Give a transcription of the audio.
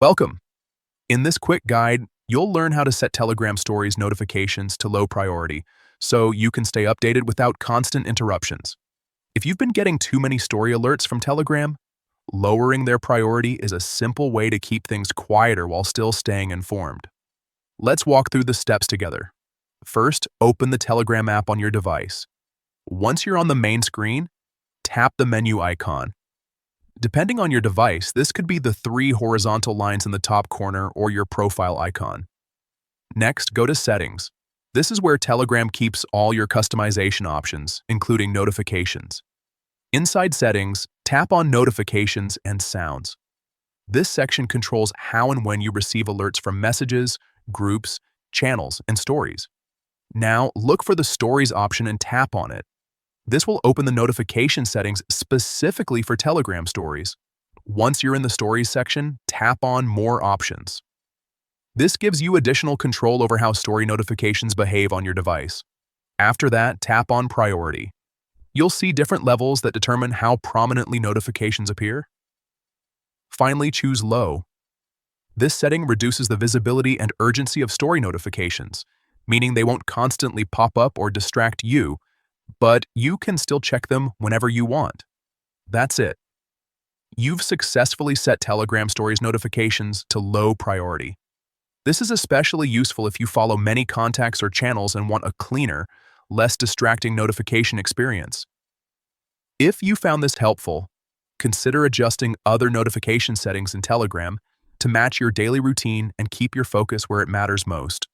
Welcome. In this quick guide, you'll learn how to set Telegram Stories notifications to low priority so you can stay updated without constant interruptions. If you've been getting too many story alerts from Telegram, lowering their priority is a simple way to keep things quieter while still staying informed. Let's walk through the steps together. First, open the Telegram app on your device. Once you're on the main screen, tap the menu icon. Depending on your device, this could be the three horizontal lines in the top corner or your profile icon. Next, go to Settings. This is where Telegram keeps all your customization options, including notifications. Inside Settings, tap on Notifications and Sounds. This section controls how and when you receive alerts from messages, groups, channels, and stories. Now, look for the Stories option and tap on it. This will open the notification settings specifically for Telegram stories. Once you're in the Stories section, tap on More Options. This gives you additional control over how story notifications behave on your device. After that, tap on Priority. You'll see different levels that determine how prominently notifications appear. Finally, choose Low. This setting reduces the visibility and urgency of story notifications, meaning they won't constantly pop up or distract you, but you can still check them whenever you want. That's it. You've successfully set Telegram Stories notifications to low priority. This is especially useful if you follow many contacts or channels and want a cleaner, less distracting notification experience. If you found this helpful, consider adjusting other notification settings in Telegram to match your daily routine and keep your focus where it matters most.